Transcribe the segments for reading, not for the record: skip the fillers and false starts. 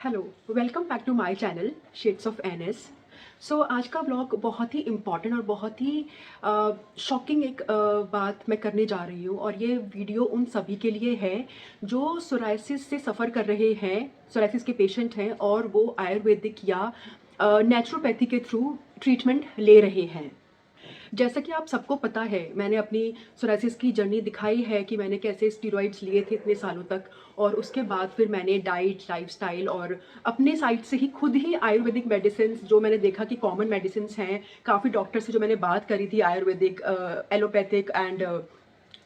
Hello, welcome back to my channel shades of NS. सो आज का ब्लॉग बहुत ही इम्पॉर्टेंट और बहुत ही शॉकिंग एक बात मैं करने जा रही हूँ, और ये वीडियो उन सभी के लिए है जो सोराइसिस से सफ़र कर रहे हैं, सोराइसिस के पेशेंट हैं और वो आयुर्वेदिक या नेचुरोपैथी के थ्रू ट्रीटमेंट ले रहे हैं। जैसा कि आप सबको पता है, मैंने अपनी सोराइसिस की जर्नी दिखाई है कि मैंने कैसे स्टेरॉइड्स लिए थे इतने सालों तक, और उसके बाद फिर मैंने डाइट, लाइफस्टाइल और अपने साइड से ही खुद ही आयुर्वेदिक मेडिसिन जो मैंने देखा कि कॉमन मेडिसिन हैं, काफ़ी डॉक्टर से जो मैंने बात करी थी Ayurvedic, allopathic and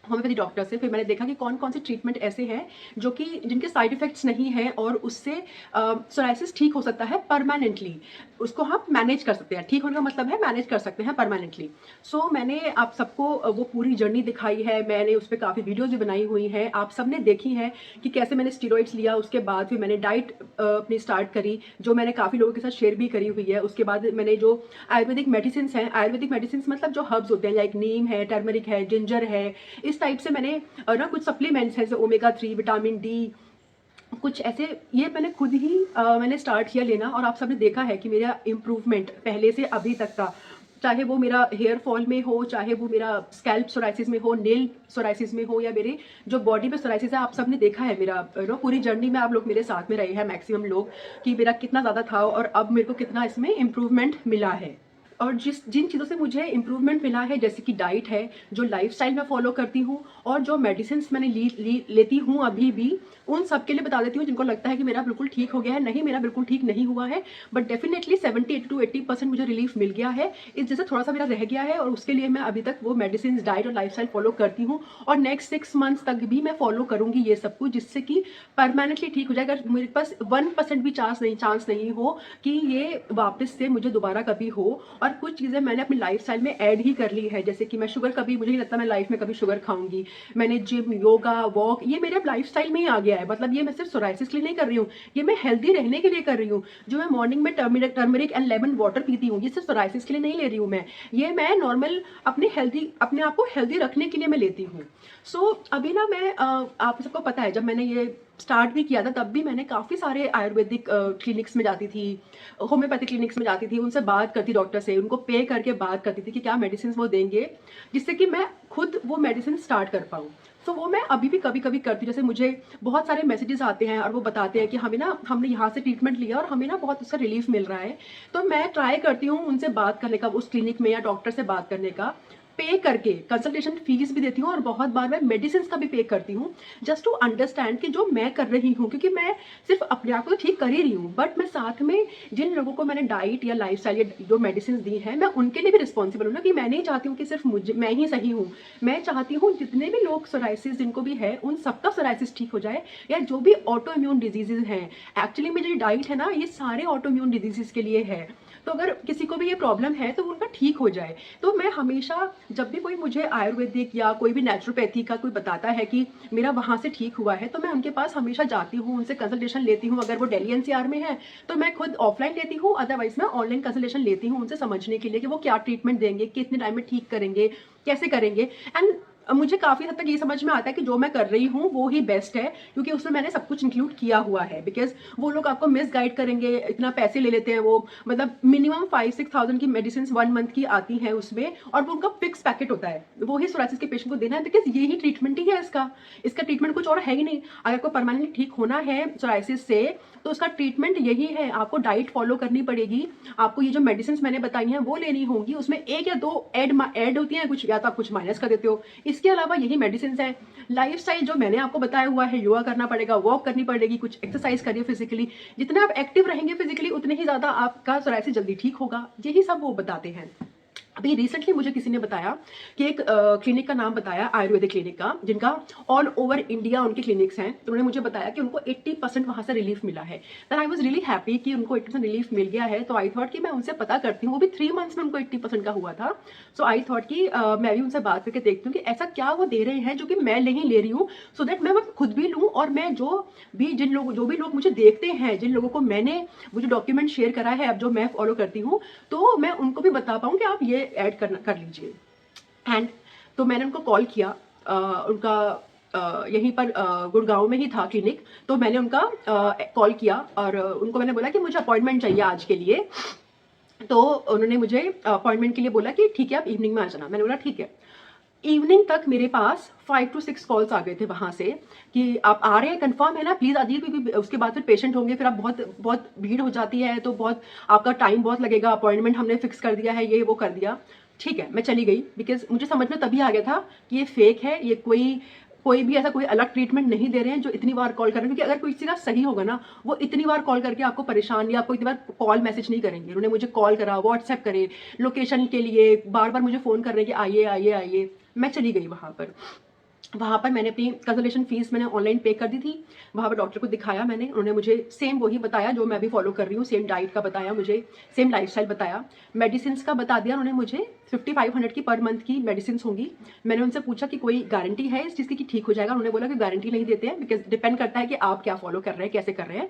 homeopathy doctor से, फिर मैंने देखा कि कौन कौन से ट्रीटमेंट ऐसे हैं जो कि जिनके साइड इफ़ेक्ट्स नहीं हैं और उससे सोराइसिस ठीक हो सकता है परमानेंटली। उसको हम मैनेज कर सकते हैं, ठीक होने का मतलब है मैनेज कर सकते हैं परमानेंटली। सो मैंने आप सबको वो पूरी जर्नी दिखाई है, मैंने उस पर काफ़ी वीडियोज़ भी बनाई हुई हैं, आप सब ने देखी हैं कि कैसे मैंने स्टीरॉइड्स लिया, उसके बाद फिर मैंने डाइट अपनी स्टार्ट करी जो मैंने काफ़ी लोगों के साथ शेयर भी करी हुई है। उसके बाद मैंने जो आयुर्वेदिक मेडिसिन हैं, आयुर्वेदिक मेडिसिन मतलब जो हर्ब्स होते हैं, लाइक नीम है, टर्मरिक है, जिंजर है, इस टाइप से मैंने ना कुछ सप्लीमेंट्स हैं जैसे ओमेगा 3, विटामिन डी, कुछ ऐसे ये मैंने खुद ही मैंने स्टार्ट किया लेना, और आप सबने देखा है कि मेरा इम्प्रूवमेंट पहले से अभी तक का, चाहे वो मेरा हेयर फॉल में हो, चाहे वो मेरा स्कैल्प सोराइसिस में हो, नेल सोराइसिस में हो, या मेरे जो बॉडी पे सोराइसिस है, आप सबने देखा है मेरा पूरी जर्नी में, आप लोग मेरे साथ में रहे हैं मैक्सिमम लोग, कि मेरा कितना ज़्यादा था और अब मेरे को कितना इसमें इम्प्रूवमेंट मिला है। और जिन चीज़ों से मुझे इम्प्रूवमेंट मिला है, जैसे कि डाइट है, जो लाइफस्टाइल मैं फॉलो करती हूँ, और जो मेडिसिन मैंने लेती हूँ अभी भी, उन सब के लिए बता देती हूँ जिनको लगता है कि मेरा बिल्कुल ठीक हो गया है। नहीं, मेरा बिल्कुल ठीक नहीं हुआ है, बट डेफिनेटली 70 to 80% मुझे रिलीफ मिल गया है। इस जैसे थोड़ा सा मेरा रह गया है, और उसके लिए मैं अभी तक वो मेडिसिन, डाइट और लाइफस्टाइल फॉलो करती हूँ, और नेक्स्ट 6 मंथ्स तक भी मैं फॉलो करूँगी ये सब कुछ, जिससे कि परमानेंटली ठीक हो जाए। अगर मेरे पास 1% भी चांस नहीं हो कि ये वापस से मुझे दोबारा कभी हो। और कुछ चीज़ें मैंने अपनी लाइफस्टाइल में ऐड ही कर ली है, जैसे कि मैं शुगर, कभी मुझे नहीं लगता मैं लाइफ में कभी शुगर खाऊंगी। मैंने जिम, योगा, वॉक, ये मेरे लाइफस्टाइल में ही आ गया है। मतलब ये मैं सिर्फ सोराइसिस के लिए नहीं कर रही हूँ, ये मैं हेल्दी रहने के लिए कर रही हूँ। जो मैं मॉर्निंग में टर्मरिक एंड लेमन वाटर पीती हूँ, ये सिर्फ सोराइसिस के लिए नहीं ले रही हूँ ये मैं नॉर्मल अपने आप को हेल्दी रखने के लिए मैं लेती हूँ। सो अभी ना मैं आप सबको पता है, जब मैंने ये स्टार्ट भी किया था तब भी मैंने काफ़ी सारे आयुर्वेदिक क्लिनिक्स में जाती थी, होम्योपैथी क्लिनिक्स में जाती थी, उनसे बात करती डॉक्टर से, उनको पे करके बात करती थी कि क्या मेडिसिन वो देंगे जिससे कि मैं खुद वो मेडिसिन स्टार्ट कर पाऊँ। तो वो मैं अभी भी कभी कभी करती हूँ। जैसे मुझे बहुत सारे मैसेजेस आते हैं और वो बताते हैं कि हमें ना, हमने यहाँ से ट्रीटमेंट लिया और हमें ना बहुत उसका रिलीफ मिल रहा है, तो मैं ट्राई करती हूँ उनसे बात करने का, उस क्लिनिक में या डॉक्टर से बात करने का, पे करके कंसल्टेशन फीस भी देती हूँ, और बहुत बार मैं मेडिसिन का भी पे करती हूँ, जस्ट टू अंडरस्टैंड कि जो मैं कर रही हूँ, क्योंकि मैं सिर्फ अपने आप को तो ठीक कर ही रही हूँ, बट मैं साथ में जिन लोगों को मैंने डाइट या लाइफस्टाइल या जो मेडिसिन दी है, मैं उनके लिए भी रिस्पॉन्सिबल हूँ ना, कि मैं नहीं चाहती हूँ कि सिर्फ मुझे, मैं ही सही हूँ। मैं चाहती हूँ जितने भी लोग सोराइसिस जिनको भी है, उन सबका सोराइसिस ठीक हो जाए, या जो भी ऑटो इम्यून डिजीजेज हैं। एक्चुअली में जो डाइट है ना, ये सारे ऑटो इम्यून डिजीजेज के लिए है, तो अगर किसी को भी ये प्रॉब्लम है तो उनका ठीक हो जाए। तो मैं हमेशा, जब भी कोई मुझे आयुर्वेदिक या कोई भी नेचुरोपैथी का कोई बताता है कि मेरा वहाँ से ठीक हुआ है, तो मैं उनके पास हमेशा जाती हूँ, उनसे कंसल्टेशन लेती हूँ। अगर वो दिल्ली एनसीआर में है तो मैं खुद ऑफलाइन लेती हूँ, अदरवाइज मैं ऑनलाइन कंसल्टेशन लेती हूँ उनसे समझने के लिए कि वो क्या ट्रीटमेंट देंगे, कितने टाइम में ठीक करेंगे, कैसे करेंगे। एंड मुझे काफ़ी हद तक ये समझ में आता है कि जो मैं कर रही हूँ वो ही बेस्ट है, क्योंकि उसमें मैंने सब कुछ इंक्लूड किया हुआ है। बिकॉज वो लोग आपको मिस गाइड करेंगे, इतना पैसे ले लेते हैं वो, मतलब मिनिमम 5-6 thousand की मेडिसिन 1 मंथ की आती हैं उसमें, और वो उनका फिक्स पैकेट होता है, वो ही सोराइसिस के पेशेंट को देना है, बिकॉज ये ही ट्रीटमेंट ही है इसका ट्रीटमेंट कुछ और है ही नहीं। अगर कोई परमानेंटली ठीक होना है सोराइसिस से, तो उसका ट्रीटमेंट यही है। आपको डाइट फॉलो करनी पड़ेगी, आपको ये जो मेडिसिन मैंने बताई हैं वो लेनी होंगी, उसमें 1 या 2 ऐड होती हैं कुछ, या तो आप कुछ माइनस कर देते हो। इसके अलावा यही मेडिसिन है। लाइफस्टाइल जो मैंने आपको बताया हुआ है, योगा करना पड़ेगा, वॉक करनी पड़ेगी, कुछ एक्सरसाइज करिए फिजिकली, जितना आप एक्टिव रहेंगे फिजिकली उतने ही ज्यादा आपका सोराइसिस जल्दी ठीक होगा, यही सब वो बताते हैं। अभी रिसेंटली मुझे किसी ने बताया कि एक क्लिनिक का नाम बताया, आयुर्वेदिक क्लिनिक का, जिनका ऑल ओवर इंडिया उनके क्लिनिक्स हैं। तो उन्होंने मुझे बताया कि उनको 80% वहाँ से रिलीफ मिला है। Then I was really happy कि उनको 80% रिलीफ मिल गया है। तो आई थॉट कि मैं उनसे पता करती हूँ, वो भी 3 मंथ्स में उनको 80% का हुआ था। सो आई थॉट कि मैं भी उनसे बात करके देखती हूँ कि ऐसा क्या वो दे रहे हैं जो कि मैं नहीं ले रही हूँ, सो दैट मैं खुद भी लूँ, और मैं जो भी लोग मुझे देखते हैं, जिन लोगों को मैंने वो जो डॉक्यूमेंट शेयर करा है, अब जो मैं फॉलो करती हूँ, तो मैं उनको भी बता पाऊँ कि आप ये ऐड कर लीजिए। एंड तो मैंने उनको कॉल किया, उनका यहीं पर गुड़गांव में ही था क्लिनिक। तो मैंने उनका कॉल किया और उनको मैंने बोला कि मुझे अपॉइंटमेंट चाहिए आज के लिए। तो उन्होंने मुझे अपॉइंटमेंट के लिए बोला कि ठीक है आप इवनिंग में आ जाना। मैंने बोला ठीक है। इवनिंग तक मेरे पास 5 to 6 कॉल्स आ गए थे वहाँ से कि आप आ रहे हैं, कंफर्म है ना, प्लीज़ आ जाइए, क्योंकि उसके बाद फिर पेशेंट होंगे, फिर आप बहुत बहुत भीड़ हो जाती है, तो बहुत आपका टाइम बहुत लगेगा, अपॉइंटमेंट हमने फिक्स कर दिया है, ये वो कर दिया। ठीक है, मैं चली गई, बिकॉज मुझे समझ में तभी आ गया था कि ये फेक है, ये कोई कोई भी ऐसा कोई अलग ट्रीटमेंट नहीं दे रहे हैं जो इतनी बार कॉल कर रहे हैं। क्योंकि अगर कोई किसी का सही होगा ना, वो इतनी बार कॉल करके आपको परेशान या आपको इतनी बार कॉल मैसेज नहीं करेंगे। उन्होंने मुझे कॉल करा, व्हाट्सएप करे, लोकेशन के लिए बार बार मुझे फ़ोन कर रहे हैं कि आइए आइए आइए। मैं चली गई वहाँ पर मैंने अपनी कंसल्टेशन फीस मैंने ऑनलाइन पे कर दी थी। वहाँ पर डॉक्टर को दिखाया मैंने, उन्होंने मुझे सेम वही बताया जो मैं भी फॉलो कर रही हूँ, सेम डाइट का बताया मुझे, सेम लाइफस्टाइल बताया, मेडिसिन का बता दिया उन्होंने मुझे। 5500 की पर मंथ की मेडिसिन होंगी। मैंने उनसे पूछा कि कोई गारंटी है इस चीज़ की कि ठीक हो जाएगा। उन्होंने बोला कि गारंटी नहीं देते हैं, बिकॉज डिपेंड करता है कि आप क्या फॉलो कर रहे हैं, कैसे कर रहे हैं,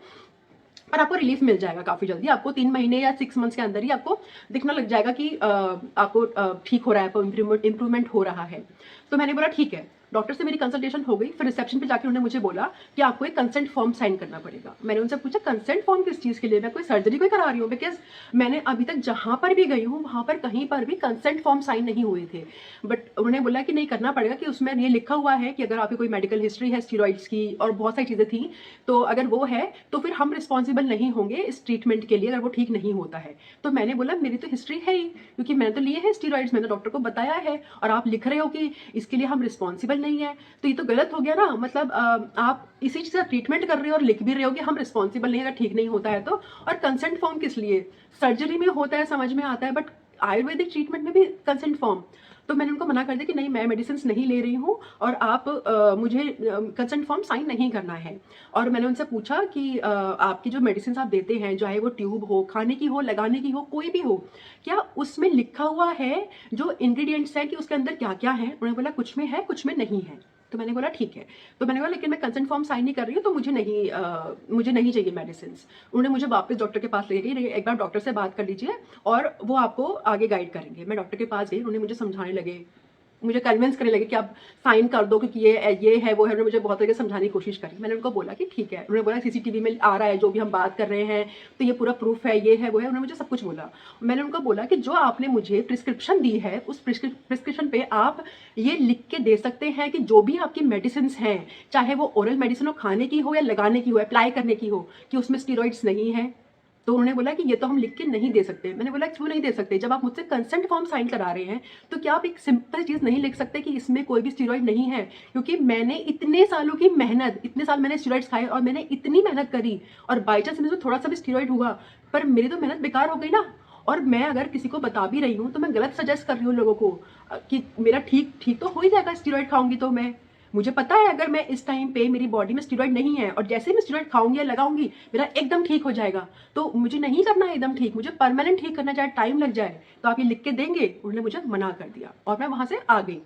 पर आपको रिलीफ मिल जाएगा काफ़ी जल्दी। आपको 3 महीने या 6 मंथ्स के अंदर ही आपको दिखना लग जाएगा कि आपको ठीक हो रहा है, आपको इम्प्रूवमेंट हो रहा है। तो मैंने बोला ठीक है। डॉक्टर से मेरी कंसल्टेशन हो गई। फिर रिसेप्शन पे जाके उन्होंने मुझे बोला कि आपको एक कंसेंट फॉर्म साइन करना पड़ेगा। मैंने उनसे पूछा कंसेंट फॉर्म किस चीज़ के लिए, मैं कोई सर्जरी कोई करा रही हूँ, बिकॉज मैंने अभी तक जहाँ पर भी गई हूँ वहाँ पर कहीं पर भी कंसेंट फॉर्म साइन नहीं हुए थे। बट उन्होंने बोला कि नहीं करना पड़ेगा, कि उसमें ये लिखा हुआ है कि अगर आपकी कोई मेडिकल हिस्ट्री है स्टीरॉइड्स की और बहुत सारी चीज़ें थी, तो अगर वो है तो फिर हम रिस्पॉन्सिबल नहीं होंगे इस ट्रीटमेंट के लिए अगर वो ठीक नहीं होता है। तो मैंने बोला मेरी तो हिस्ट्री है ही, क्योंकि मैंने तो लिए है स्टीरॉइड्स, मैंने डॉक्टर को बताया है, और आप लिख रहे हो कि इसके लिए हम रिस्पॉन्सिबल नहीं है, तो ये तो गलत हो गया ना। मतलब आप इसी चीज़ का ट्रीटमेंट कर रहे हो और लिख भी रहे हो कि हम रिस्पॉन्सिबल नहीं, अगर ठीक नहीं होता है तो। और कंसेंट फॉर्म किस लिए, सर्जरी में होता है समझ में आता है, बट आयुर्वेदिक ट्रीटमेंट में भी कंसेंट फॉर्म। तो मैंने उनको मना कर दिया कि नहीं, मैं मेडिसिन नहीं ले रही हूँ और आप मुझे कंसेंट फॉर्म साइन नहीं करना है। और मैंने उनसे पूछा कि आपकी जो मेडिसिन आप देते हैं, चाहे वो ट्यूब हो, खाने की हो, लगाने की हो, कोई भी हो, क्या उसमें लिखा हुआ है जो इंग्रेडिएंट्स है कि उसके अंदर क्या क्या है। उन्होंने बोला कुछ में है कुछ में नहीं है। तो मैंने बोला ठीक है। तो मैंने बोला लेकिन मैं कंसेंट फॉर्म साइन नहीं कर रही हूँ, तो मुझे नहीं चाहिए मेडिसिन। उन्होंने मुझे वापस डॉक्टर के पास ले गई, एक बार डॉक्टर से बात कर लीजिए और वो आपको आगे गाइड करेंगे। मैं डॉक्टर के पास गई, उन्होंने मुझे समझाने लगे, मुझे कन्विंस करने लगे कि आप साइन कर दो, क्योंकि ये है वो है। उन्होंने मुझे बहुत तरीके से समझाने की कोशिश करी। मैंने उनको बोला कि ठीक है। उन्होंने बोला सीसीटीवी में आ रहा है जो भी हम बात कर रहे हैं, तो ये पूरा प्रूफ है, ये है वो है। उन्होंने मुझे सब कुछ बोला। मैंने उनको बोला कि जो आपने मुझे प्रिस्क्रिप्शन दी है, उस प्रिस्क्रिप्शन पे आप ये लिख के दे सकते हैं कि जो भी आपकी मेडिसिन हैं, चाहे वो ओरल मेडिसिन हो, खाने की हो या लगाने की हो, अप्लाई करने की हो, कि उसमें स्टीरॉइड्स नहीं है। तो उन्होंने बोला कि ये तो हम लिख के नहीं दे सकते। मैंने बोला क्यों नहीं दे सकते, जब आप मुझसे कंसेंट फॉर्म साइन करा रहे हैं तो क्या आप एक सिंपल चीज़ नहीं लिख सकते कि इसमें कोई भी स्टीरॉइड नहीं है। क्योंकि मैंने इतने सालों की मेहनत, इतने साल मैंने स्टीरॉइड्स खाए और मैंने इतनी मेहनत करी, और बाई चांस मुझे थोड़ा सा भी स्टीरॉइड हुआ, पर मेरी तो मेहनत बेकार हो गई ना। और मैं अगर किसी को बता भी रही हूँ तो मैं गलत सजेस्ट कर रही हूँ लोगों को कि मेरा ठीक तो हो ही जाएगा स्टीरॉइड खाऊंगी तो। मुझे पता है अगर मैं इस टाइम पे मेरी बॉडी में स्टीरॉइड नहीं है और जैसे ही मैं स्टीरॉइड खाऊंगी या लगाऊंगी मेरा एकदम ठीक हो जाएगा। तो मुझे नहीं करना है एकदम ठीक, मुझे परमानेंट ठीक करना, चाहे टाइम लग जाए। तो आप ये लिख के देंगे। उन्होंने मुझे मना कर दिया और मैं वहां से आ गई।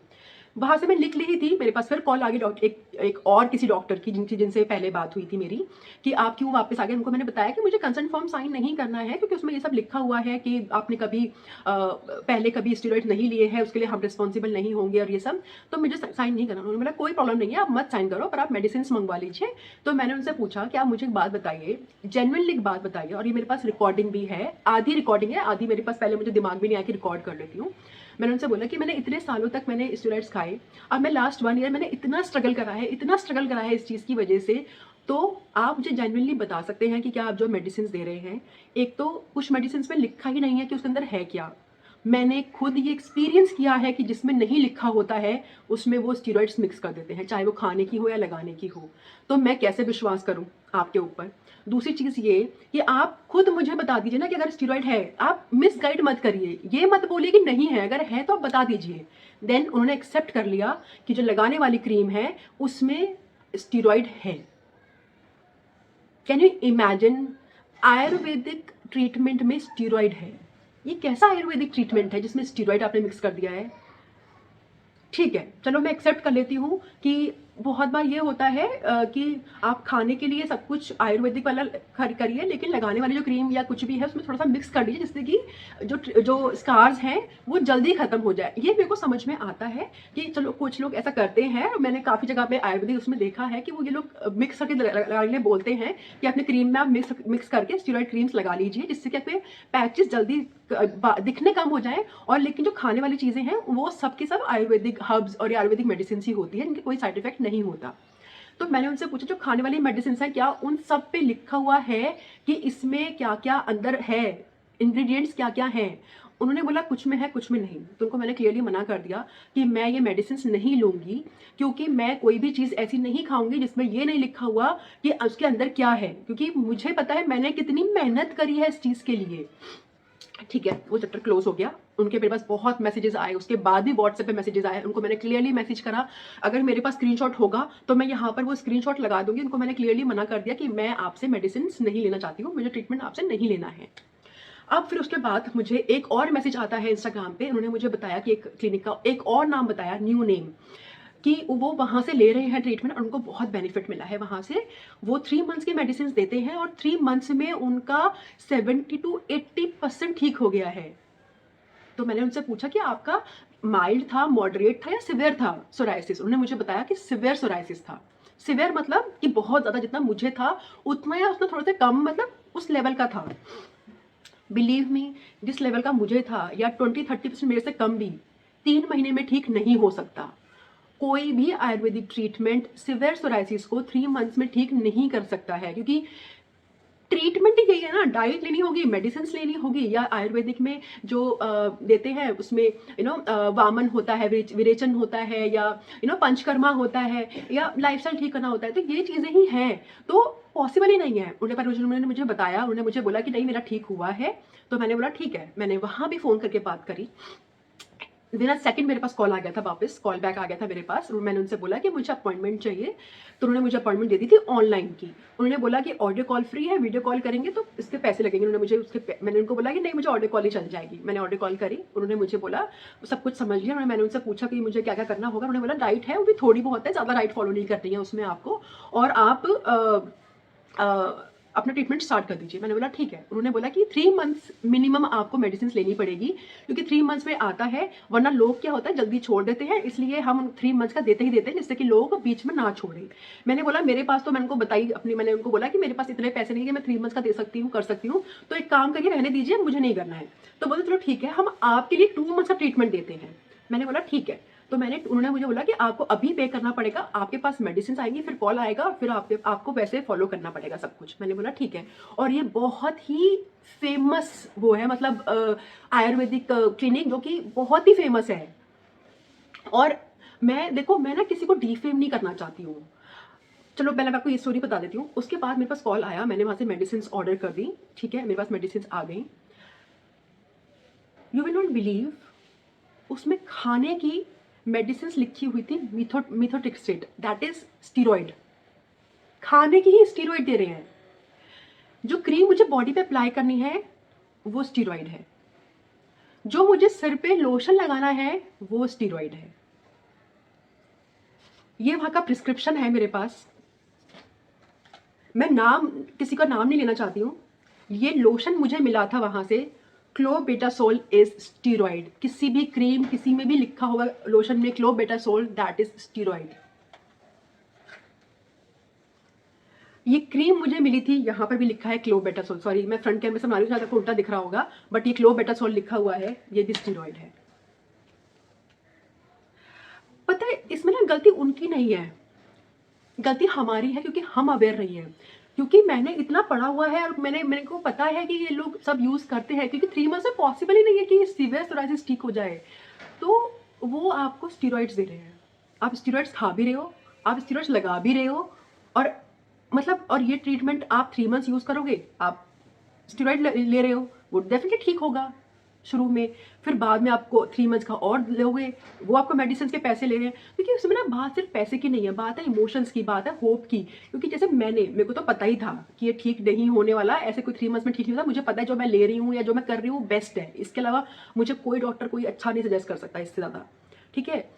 वहां से मैं लिख ली थी, मेरे पास फिर कॉल आ गई डॉक्टर, एक और किसी डॉक्टर की जिनसे पहले बात हुई थी मेरी, कि आप क्यों वापस आ गए। उनको मैंने बताया कि मुझे कंसेंट फॉर्म साइन नहीं करना है, क्योंकि उसमें ये सब लिखा हुआ है कि आपने कभी पहले कभी स्टीरॉइड नहीं लिए हैं, उसके लिए हम रिस्पॉन्सिबल नहीं होंगे और ये सब, तो मुझे साइन नहीं करना। उन्होंने बोला कोई प्रॉब्लम नहीं है, आप मत साइन करो, पर आप मेडिसिन मंगवा लीजिए। तो मैंने उनसे पूछा कि आप मुझे एक बात बताइए, जेन्युइनली एक बात बताइए, और ये मेरे पास रिकॉर्डिंग भी है, आधी रिकॉर्डिंग है, आधी मेरे पास पहले मुझे दिमाग भी नहीं आया कि रिकॉर्ड कर लेती हूँ। मैंने उनसे बोला कि मैंने इतने सालों तक मैंने स्टेरॉइड्स खाए, अब मैं लास्ट 1 ईयर मैंने इतना स्ट्रगल करा है, इतना स्ट्रगल करा है इस चीज़ की वजह से। तो आप मुझे जेन्युइनली बता सकते हैं कि क्या आप जो मेडिसिन दे रहे हैं, एक तो कुछ मेडिसिन में लिखा ही नहीं है कि उसके अंदर है क्या। मैंने खुद ये एक्सपीरियंस किया है कि जिसमें नहीं लिखा होता है उसमें वो स्टीरॉइड्स मिक्स कर देते हैं, चाहे वो खाने की हो या लगाने की हो। तो मैं कैसे विश्वास करूं आपके ऊपर। दूसरी चीज़ ये कि आप खुद मुझे बता दीजिए ना कि अगर स्टीरॉइड है, आप मिसगाइड मत करिए, ये मत बोलिए कि नहीं है, अगर है तो आप बता दीजिए। देन उन्होंने एक्सेप्ट कर लिया कि जो लगाने वाली क्रीम है उसमें स्टीरॉइड है। Can you imagine, Ayurvedic treatment में स्टीरॉइड है। ये कैसा आयुर्वेदिक ट्रीटमेंट है जिसमें स्टीरॉइड आपने मिक्स कर दिया है। ठीक है, चलो मैं एक्सेप्ट कर लेती हूँ कि बहुत बार ये होता है कि आप खाने के लिए सब कुछ आयुर्वेदिक वाला करिए, लेकिन लगाने वाली जो क्रीम या कुछ भी है उसमें थोड़ा सा मिक्स कर लीजिए, जिससे कि जो स्कार्स हैं वो जल्दी खत्म हो जाए। ये मेरे को समझ में आता है कि चलो कुछ लोग ऐसा करते हैं, और मैंने काफ़ी जगह पे आयुर्वेदिक उसमें देखा है कि वो ये लोग मिक्स करके लगाने बोलते हैं कि अपने क्रीम में आप मिक्स करके स्टीरॉयड क्रीम्स लगा लीजिए, जिससे कि आपके पैचेस जल्दी दिखने कम हो जाए। और लेकिन जो खाने वाली चीज़ें हैं वो सब की सब आयुर्वेदिक हर्ब्स और आयुर्वेदिक मेडिसिन ही होती है, जिनके कोई साइड इफेक्ट नहीं होता। तो मैंने उनसे पूछा जो खाने वाली मेडिसिन है क्या उन सब पे लिखा हुआ है कि इसमें क्या क्या अंदर है, इंग्रेडिएंट्स क्या क्या हैं। उन्होंने बोला कुछ में है कुछ में नहीं। तो उनको मैंने क्लियरली मना कर दिया कि मैं ये मेडिसिन नहीं लूंगी, क्योंकि मैं कोई भी चीज़ ऐसी नहीं खाऊंगी जिसमें ये नहीं लिखा हुआ कि उसके अंदर क्या है, क्योंकि मुझे पता है मैंने कितनी मेहनत करी है इस चीज़ के लिए। ठीक है, वो चैप्टर क्लोज हो गया। उनके मेरे पास बहुत मैसेजेस आए, उसके बाद भी व्हाट्सएप पे मैसेजेस आए। उनको मैंने क्लियरली मैसेज करा, अगर मेरे पास स्क्रीनशॉट होगा तो मैं यहाँ पर वो स्क्रीनशॉट लगा दूंगी। उनको मैंने क्लियरली मना कर दिया कि मैं आपसे मेडिसिन नहीं लेना चाहती हूँ, मुझे ट्रीटमेंट आपसे नहीं लेना है। अब फिर उसके बाद मुझे एक और मैसेज आता है इंस्टाग्राम पे। उन्होंने मुझे बताया कि एक क्लिनिक का एक और नाम बताया, न्यू नेम, कि वो वहाँ से ले रहे हैं ट्रीटमेंट और उनको बहुत बेनिफिट मिला है वहाँ से। वो 3 मंथ्स की मेडिसिन देते हैं और 3 मंथ्स में उनका 70 to 80% ठीक हो गया है। तो मैंने उनसे पूछा कि आपका माइल्ड था, मॉडरेट था या सिवियर था सोराइसिस? उन्होंने मुझे बताया कि सिवियर सोराइसिस था। सिवियर मतलब कि बहुत ज़्यादा, जितना मुझे था उतना या उसमें थोड़ा सा कम, मतलब उस लेवल का था। बिलीव मी, जिस लेवल का मुझे था या 20-30% मेरे से कम भी 3 महीने में ठीक नहीं हो सकता। कोई भी आयुर्वेदिक ट्रीटमेंट सिवियर सोराइसिस को 3 मंथ्स में ठीक नहीं कर सकता है, क्योंकि ट्रीटमेंट ही यही है ना, डाइट लेनी होगी, मेडिसिन लेनी होगी, या आयुर्वेदिक में जो देते हैं उसमें वामन होता है, विरेचन होता है, या पंचकर्मा होता है, या लाइफस्टाइल ठीक करना होता है। तो ये चीज़ें ही हैं, तो पॉसिबल ही नहीं है। उन्होंने मुझे बताया, उन्होंने मुझे बोला कि नहीं मेरा ठीक हुआ है। तो मैंने बोला ठीक है। मैंने वहाँ भी फ़ोन करके बात करी। विदिन सेकंड मेरे पास कॉल आ गया था, वापस कॉल बैक आ गया था मेरे पास। मैंने उनसे बोला कि मुझे अपॉइंटमेंट चाहिए, तो उन्होंने मुझे अपॉइंटमेंट दे दी थी ऑनलाइन की। उन्होंने बोला कि ऑडियो कॉल फ्री है, वीडियो कॉल करेंगे तो इसके पैसे लगेंगे। उन्होंने मुझे मैंने उनको बोला कि नहीं मुझे ऑडियो कॉल ही चल जाएगी। मैंने ऑडियो कॉल करी, उन्होंने मुझे बोला सब कुछ समझ लिया। मैंने उनसे पूछा कि मुझे क्या क्या करना होगा। उन्होंने बोला डाइट है, वो भी थोड़ी बहुत है, ज़्यादा डाइट फॉलो नहीं करनी है उसमें आपको, और आप अपना ट्रीटमेंट स्टार्ट कर दीजिए। मैंने बोला ठीक है। उन्होंने बोला कि 3 मंथ्स मिनिमम आपको मेडिसिन लेनी पड़ेगी, क्योंकि 3 मंथ्स में आता है, वरना लोग क्या होता है जल्दी छोड़ देते हैं, इसलिए हम 3 मंथ्स का देते ही देते हैं, जिससे कि लोग बीच में ना छोड़ें। मैंने बोला मेरे पास तो, मैंने उनको बताई अपनी, मैंने उनको बोला कि मेरे पास इतने पैसे नहीं है कि मैं 3 मंथ्स का दे सकती हूँ, कर सकती हूँ, तो एक काम करिए रहने दीजिए, मुझे नहीं करना है। तो बोले चलो ठीक है, हम आपके लिए 2 मंथ्स का ट्रीटमेंट देते हैं। मैंने बोला ठीक है। तो उन्होंने मुझे बोला कि आपको अभी पे करना पड़ेगा, आपके पास मेडिसिन आएंगी, फिर कॉल आएगा, फिर आपको वैसे फॉलो करना पड़ेगा सब कुछ। मैंने बोला ठीक है। और ये बहुत ही फेमस वो है, मतलब आयुर्वेदिक क्लिनिक, जो कि बहुत ही फेमस है। और मैं ना किसी को डिफेम नहीं करना चाहती हूँ। चलो पहले मैं आपको ये स्टोरी बता देती हूँ। उसके बाद मेरे पास कॉल आया, मैंने वहाँ से मेडिसिन ऑर्डर कर दी। ठीक है, मेरे पास मेडिसिन आ गई। यू विल नॉट बिलीव, उसमें खाने की मेडिसिन लिखी हुई थी मिथोट्रिक्सेट, दैट इज स्टीरॉइड। खाने की ही स्टीरॉइड दे रहे हैं। जो क्रीम मुझे बॉडी पे अप्लाई करनी है वो स्टीरॉइड है, जो मुझे सिर पे लोशन लगाना है वो स्टीरॉइड है। ये वहां का प्रिस्क्रिप्शन है मेरे पास। मैं किसी का नाम नहीं लेना चाहती हूँ। ये लोशन मुझे मिला था वहां से, क्लोबेटासोल इज स्टीरॉइड। किसी भी क्रीम, किसी में भी लिखा होगा लोशन में क्लोबेटासोल, दैट इज स्टीरॉइड। ये क्रीम मुझे मिली थी, यहाँ पर भी लिखा है क्लोबेटासोल। सॉरी, मैं फ्रंट कैमरे से बना रही हूँ, शायद उल्टा दिख रहा होगा, बट ये क्लोबेटासोल लिखा हुआ है, ये भी स्टीरॉइड है। पता है इसमें ना गलती उनकी नहीं है, गलती हमारी है, क्योंकि हम अवेयर नहीं है। क्योंकि मैंने इतना पढ़ा हुआ है और मेरे को पता है कि ये लोग सब यूज करते हैं, क्योंकि 3 मंथ से पॉसिबल ही नहीं है कि सीवियर सोराइसिस ठीक हो जाए। तो वो आपको स्टीरॉइड्स दे रहे हैं, आप स्टीरॉइड्स खा भी रहे हो, आप स्टीरॉइड्स लगा भी रहे हो, और मतलब और ये ट्रीटमेंट आप 3 मंथ्स यूज करोगे, आप स्टीरॉइड ले रहे हो, वो डेफिनेटली ठीक होगा शुरू में, फिर बाद में आपको 3 मंथ्स का और लोगे, वो आपको मेडिसिन के पैसे ले रहे हैं। क्योंकि उसमें ना बात सिर्फ पैसे की नहीं है, बात है इमोशंस की, बात है होप की। क्योंकि जैसे मेरे को तो पता ही था कि ये ठीक नहीं होने वाला, ऐसे कोई 3 मंथ्स में ठीक नहीं होता। मुझे पता है जो मैं ले रही हूँ या जो मैं कर रही हूँ बेस्ट है, इसके अलावा मुझे कोई डॉक्टर कोई अच्छा नहीं सजेस्ट कर सकता इससे ज़्यादा। ठीक है,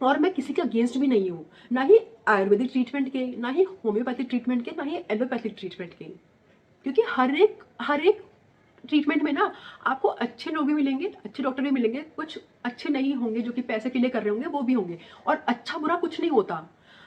और मैं किसी के अगेंस्ट भी नहीं हूँ, ना ही आयुर्वेदिक ट्रीटमेंट के, ना ही होम्योपैथिक ट्रीटमेंट के, ना ही एलोपैथिक ट्रीटमेंट के। क्योंकि हर एक ट्रीटमेंट में ना आपको अच्छे लोग भी मिलेंगे, अच्छे डॉक्टर भी मिलेंगे, कुछ अच्छे नहीं होंगे जो कि पैसे के लिए कर रहे होंगे, वो भी होंगे। और अच्छा बुरा कुछ नहीं होता।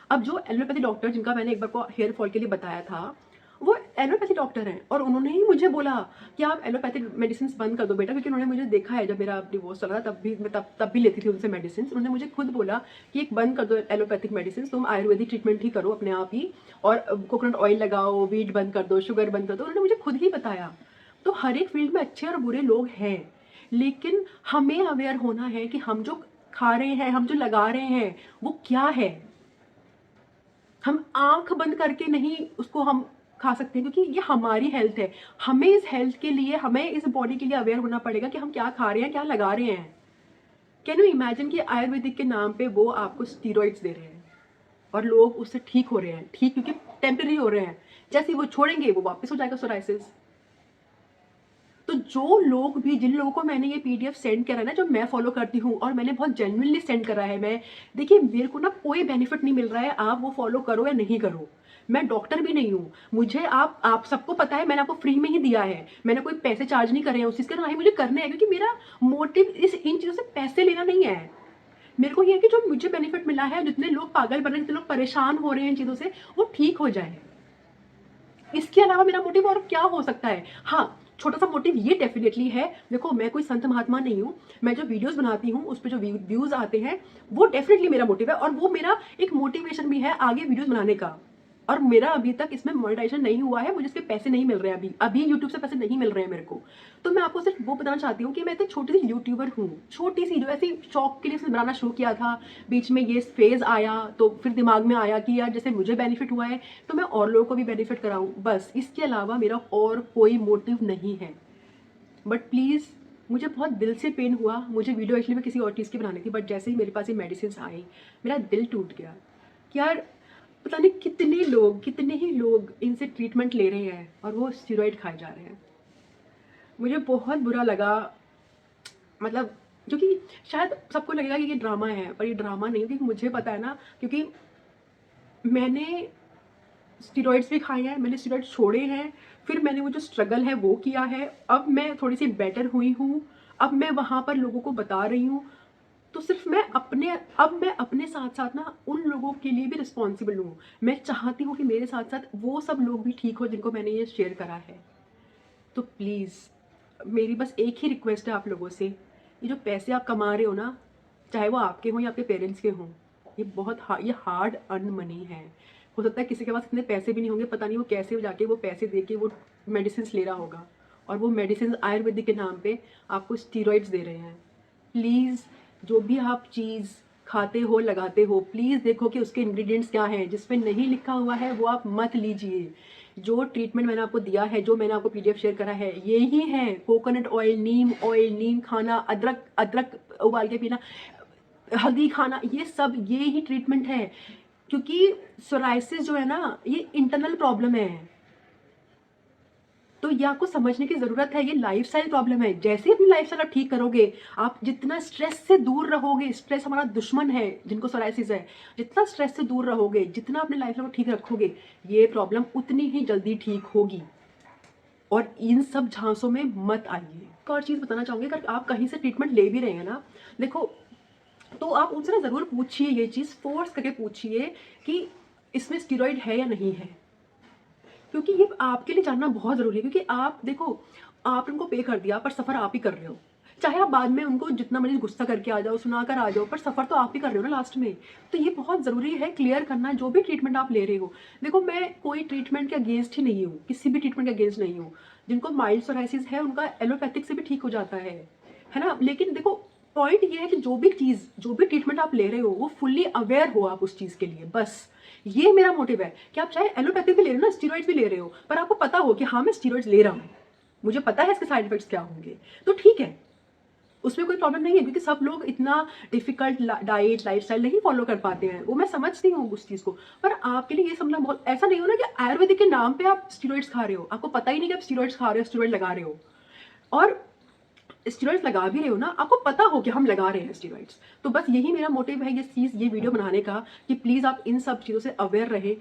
अब जो एलोपैथी डॉक्टर जिनका मैंने एक बार को हेयर फॉल के लिए बताया था, वो एलोपैथी डॉक्टर हैं और उन्होंने ही मुझे बोला कि आप एलोपैथिक मेडिसिन बंद कर दो बेटा, क्योंकि उन्होंने मुझे देखा है जब मेरा डिवोर्स चल रहा था, तब भी मैं तब भी लेती थी उनसे मेडिसिन। उन्होंने मुझे खुद बोला कि एक बंद कर दो एलोपैथिक मेडिसिन, तुम आयुर्वेदिक ट्रीटमेंट ही करो अपने आप ही, और कोकोनट ऑयल लगाओ, वीट बंद कर दो, शुगर बंद कर दो। उन्होंने मुझे खुद ही बताया। तो हर एक फील्ड में अच्छे और बुरे लोग हैं, लेकिन हमें अवेयर होना है कि हम जो खा रहे हैं, हम जो लगा रहे हैं, वो क्या है। हम आंख बंद करके नहीं उसको हम खा सकते हैं, क्योंकि ये हमारी हेल्थ है। हमें इस हेल्थ के लिए, हमें इस बॉडी के लिए अवेयर होना पड़ेगा कि हम क्या खा रहे हैं, क्या लगा रहे हैं। कैन यू इमेजिन कि आयुर्वेदिक के नाम पे वो आपको स्टीरॉइड्स दे रहे हैं और लोग उससे ठीक हो रहे हैं, ठीक क्योंकि टेम्पररी हो रहे हैं, जैसे ही वो छोड़ेंगे वो वापस हो जाएगा सोराइसिस। तो जो लोग भी, जिन लोगों को मैंने ये पीडीएफ सेंड करा है ना, जो मैं फॉलो करती हूँ और मैंने बहुत जेन्युइनली सेंड करा है, मैं देखिए मेरे को ना कोई बेनिफिट नहीं मिल रहा है, आप वो फॉलो करो या नहीं करो। मैं डॉक्टर भी नहीं हूँ, मुझे आप सबको पता है, मैंने आपको फ्री में ही दिया है, मैंने कोई पैसे चार्ज नहीं करे हैं उस चीज़ के, ना ही मुझे करने हैं, क्योंकि मेरा मोटिव इन चीज़ों से पैसे लेना नहीं है। मेरे को ये है कि जो मुझे बेनिफिट मिला है, जितने लोग पागल बन रहे हैं, जितने लोग परेशान हो रहे हैं इन चीज़ों से, वो ठीक हो जाए। इसके अलावा मेरा मोटिव और क्या हो सकता है। हाँ, छोटा सा मोटिव ये डेफिनेटली है, देखो मैं कोई संत महात्मा नहीं हूँ, मैं जो वीडियोस बनाती हूँ उस पर जो व्यूज आते हैं, वो डेफिनेटली मेरा मोटिव है, और वो मेरा एक मोटिवेशन भी है आगे वीडियोस बनाने का। और मेरा अभी तक इसमें मोनेटाइजेशन नहीं हुआ है, मुझे इसके पैसे नहीं मिल रहे हैं, अभी यूट्यूब से पैसे नहीं मिल रहे हैं मेरे को। तो मैं आपको सिर्फ वो बताना चाहती हूँ कि मैं एक छोटी सी यूट्यूबर हूँ, छोटी सी, जो ऐसी शौक के लिए इसमें बनाना शुरू किया था, बीच में ये फेज आया तो फिर दिमाग में आया कि यार जैसे मुझे बेनिफिट हुआ है तो मैं और लोगों को भी बेनिफिट कराऊँ, बस इसके अलावा मेरा और कोई मोटिव नहीं है। बट प्लीज़, मुझे बहुत दिल से पेन हुआ, मुझे वीडियो एक्चुअली में किसी और चीज़ की बनानी थी, बट जैसे ही मेरे पास ये मेडिसिन आई, मेरा दिल टूट गया कि यार पता नहीं कितने ही लोग इनसे ट्रीटमेंट ले रहे हैं और वो स्टेरॉइड खाए जा रहे हैं। मुझे बहुत बुरा लगा, मतलब क्योंकि शायद सबको लगेगा कि ये ड्रामा है, पर ये ड्रामा नहीं है, क्योंकि मुझे पता है ना, क्योंकि मैंने स्टेरॉइड्स भी खाए हैं, मैंने स्टेरॉइड छोड़े हैं, फिर मैंने वो जो स्ट्रगल है वो किया है, अब मैं थोड़ी सी बेटर हुई हूँ, अब मैं वहाँ पर लोगों को बता रही हूँ। तो सिर्फ मैं अपने साथ साथ ना उन लोगों के लिए भी रिस्पॉन्सिबल हूँ। मैं चाहती हूँ कि मेरे साथ साथ वो सब लोग भी ठीक हो जिनको मैंने ये शेयर करा है। तो प्लीज़ मेरी बस एक ही रिक्वेस्ट है आप लोगों से, ये जो पैसे आप कमा रहे हो ना, चाहे वो आपके हों या आपके पेरेंट्स के हों, ये ये हार्ड अर्न मनी है। हो सकता है किसी के पास इतने पैसे भी नहीं होंगे, पता नहीं वो कैसे जाके वो पैसे दे के वो मेडिसिन ले रहा होगा, और वो मेडिसिन आयुर्वेदिक के नाम पे आपको स्टीरॉइड्स दे रहे हैं। प्लीज़ जो भी आप चीज़ खाते हो, लगाते हो, प्लीज़ देखो कि उसके इंग्रेडिएंट्स क्या हैं, जिस पे नहीं लिखा हुआ है वो आप मत लीजिए। जो ट्रीटमेंट मैंने आपको दिया है, जो मैंने आपको पीडीएफ शेयर करा है, ये ही है। कोकोनट ऑयल, नीम खाना, अदरक अदरक उबाल के पीना, हल्दी खाना, ये सब ये ही ट्रीटमेंट है। क्योंकि सोराइसिस जो है ना, ये इंटरनल प्रॉब्लम है, तो ये आपको समझने की ज़रूरत है। ये लाइफस्टाइल प्रॉब्लम है। जैसे ही अपनी लाइफस्टाइल आप ठीक करोगे, आप जितना स्ट्रेस से दूर रहोगे, स्ट्रेस हमारा दुश्मन है जिनको सोराइसिस है, जितना स्ट्रेस से दूर रहोगे, जितना अपने लाइफस्टाइल को ठीक रखोगे, ये प्रॉब्लम उतनी ही जल्दी ठीक होगी। और इन सब झांसों में मत आइए। एक और चीज़ बताना चाहूँगी, अगर आप कहीं से ट्रीटमेंट ले भी रहे हैं ना, देखो, तो आप उनसे ना ज़रूर पूछिए, ये चीज़ फोर्स करके पूछिए कि इसमें स्टीरॉइड है या नहीं है, क्योंकि ये आपके लिए जानना बहुत ज़रूरी है। क्योंकि आप देखो, आप उनको पे कर दिया, पर सफ़र आप ही कर रहे हो। चाहे आप बाद में उनको जितना मर्जी गुस्सा करके आ जाओ, सुनाकर आ जाओ, पर सफ़र तो आप ही कर रहे हो ना लास्ट में। तो ये बहुत ज़रूरी है क्लियर करना, जो भी ट्रीटमेंट आप ले रहे हो। देखो, मैं कोई ट्रीटमेंट के अगेंस्ट ही नहीं हूँ, किसी भी ट्रीटमेंट के अगेंस्ट नहीं हूँ। जिनको माइल्ड सोराइसिस है उनका एलोपैथिक से भी ठीक हो जाता है ना। लेकिन देखो, पॉइंट ये है कि जो भी ट्रीटमेंट आप ले रहे हो, वो फुल्ली अवेयर हो आप उस चीज़ के लिए, बस ये मेरा मोटिव है। कि आप चाहे एलोपैथिक भी ले रहे हो ना, स्टीरॉइड्स भी ले रहे हो, पर आपको पता हो कि हाँ मैं स्टीरॉइड्स ले रहा हूँ, मुझे पता है इसके साइड इफेक्ट्स क्या होंगे, तो ठीक है, उसमें कोई प्रॉब्लम नहीं है। क्योंकि सब लोग इतना डिफिकल्ट डाइट लाइफस्टाइल नहीं फॉलो कर पाते हैं, वो मैं समझती हूँ उस चीज़ को। पर आपके लिए ये समझना बहुत, ऐसा नहीं हो ना कि आयुर्वेदिक के नाम पे आप स्टीरॉइड्स खा रहे हो, आपको पता ही नहीं कि आप स्टीरॉइड्स खा रहे हो, स्टीरॉइड लगा रहे हो। और स्टेरॉइड्स लगा भी रहे हो ना, आपको पता हो कि हम लगा रहे हैं स्टेरॉइड्स, तो बस यही मेरा मोटिव है ये वीडियो बनाने का, कि प्लीज़ आप इन सब चीज़ों से अवेयर रहे।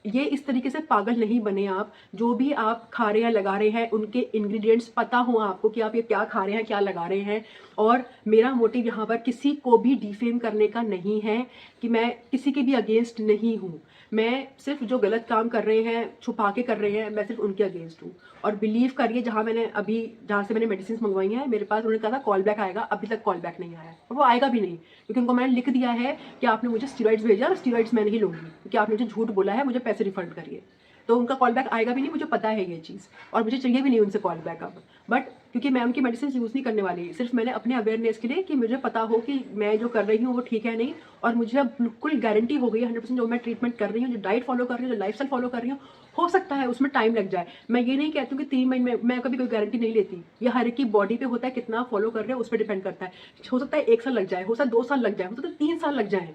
ये इस तरीके से पागल नहीं बने आप, जो भी आप खा रहे हैं लगा रहे हैं उनके इंग्रेडिएंट्स पता हो आपको कि आप ये क्या खा रहे हैं क्या लगा रहे हैं। और मेरा मोटिव यहाँ पर किसी को भी डिफेम करने का नहीं है, कि मैं किसी के भी अगेंस्ट नहीं हूँ। मैं सिर्फ जो गलत काम कर रहे हैं, छुपा के कर रहे हैं, मैं सिर्फ उनके अगेंस्ट हूँ। और बिलीव करिए, जहाँ से मैंने मेडिसिन मंगवाई हैं, मेरे पास उन्होंने कहा था कॉल बैक आएगा, अभी तक कॉल बैक नहीं आया है, और वो आएगा भी नहीं, क्योंकि उनको मैंने लिख दिया है कि आपने मुझे स्टेरॉइड्स भेजा और स्टेरॉइड्स मैं नहीं लूँगी, क्योंकि आपने मुझे झूठ बोला है, मुझे पैसे रिफंड करिए। तो उनका कॉल बैक आएगा भी नहीं, मुझे पता है ये चीज़, और मुझे चाहिए भी नहीं उनसे कॉल बैक अब। बट क्योंकि मैं उनकी मेडिसिन यूज़ नहीं करने वाली, सिर्फ मैंने अपने अवेयरनेस के लिए, कि मुझे पता हो कि मैं जो कर रही हूँ वो ठीक है नहीं, और मुझे अब बिल्कुल गारंटी हो गई है 100% जो मैं ट्रीटमेंट कर रही हूँ, जो डाइट फॉलो कर रही हूँ, जो लाइफस्टाइल फॉलो कर रही हूँ, हो सकता है उसमें टाइम लग जाए। मैं ये नहीं कहती हूँ कि 3 महीने में, मैं कभी कोई गारंटी नहीं लेती। ये हर एक की बॉडी पे होता है, कितना फॉलो कर रहे हैं उस पर डिपेंड करता है। हो सकता है 1 साल लग जाए, हो सकता है 2 साल लग जाए, हो सकता है 3 साल लग जाए,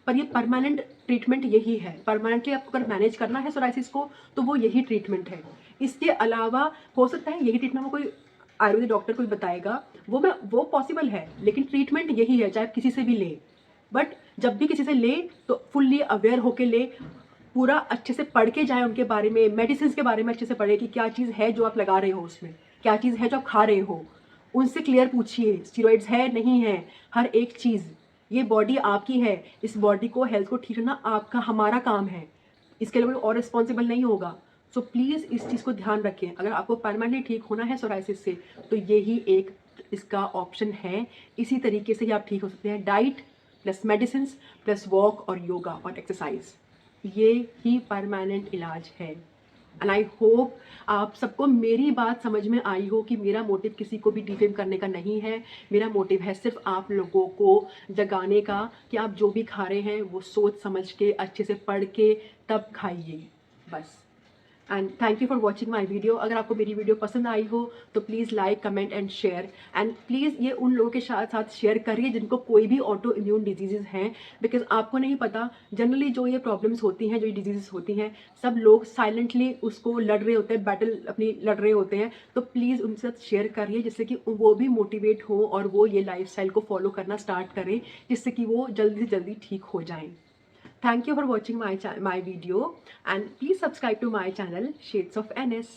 पर ये परमानेंट ट्रीटमेंट यही है। परमानेंटली आपको अगर मैनेज करना है सोराइसिस को, तो वो यही ट्रीटमेंट है। इसके अलावा हो सकता है यही ट्रीटमेंट में कोई आयुर्वेदिक डॉक्टर कोई बताएगा, वो पॉसिबल है, लेकिन ट्रीटमेंट यही है, चाहे आप किसी से भी ले। बट जब भी किसी से ले, तो फुल्ली अवेयर होके ले, पूरा अच्छे से पढ़ के जाए उनके बारे में, मेडिसिन के बारे में अच्छे से पढ़े, कि क्या चीज़ है जो आप लगा रहे हो उसमें, क्या चीज़ है जो आप खा रहे हो। उनसे क्लियर पूछिए, स्टीरॉइड्स है नहीं है, हर एक चीज़। ये बॉडी आपकी है, इस बॉडी को, हेल्थ को ठीक रखना आपका, हमारा काम है, इसके लिए कोई और रिस्पॉन्सिबल नहीं होगा। सो प्लीज़ इस चीज़ को ध्यान रखें। अगर आपको परमानेंटली ठीक होना है सोराइसिस से, तो यही एक इसका ऑप्शन है। इसी तरीके से ही आप ठीक हो सकते हैं, diet plus medicine plus walk और योगा और एक्सरसाइज, ये ही परमानेंट इलाज है। एंड आई होप आप सबको मेरी बात समझ में आई हो, कि मेरा मोटिव किसी को भी डिफेम करने का नहीं है। मेरा मोटिव है सिर्फ आप लोगों को जगाने का, कि आप जो भी खा रहे हैं वो सोच समझ के, अच्छे से पढ़ के तब खाइए, बस। And thank you for watching my video. अगर आपको मेरी वीडियो पसंद आई हो तो please like comment and share, and please ये उन लोगों के साथ शेयर करिए जिनको कोई भी ऑटो इम्यून डिजीज़ हैं, बिकॉज आपको नहीं पता, जनरली जो ये प्रॉब्लम्स होती हैं, जो ये डिजीज़ होती हैं, सब लोग साइलेंटली उसको लड़ रहे होते हैं, बैटल अपनी लड़ रहे होते हैं। तो प्लीज़ उनके साथ शेयर करिए, जिससे कि वो भी मोटिवेट हो और वो ये लाइफ को फॉलो करना स्टार्ट करें, जिससे कि वो जल्दी से जल्दी ठीक हो जाएं। Thank you for watching my video, and please subscribe to my channel Shades of NS.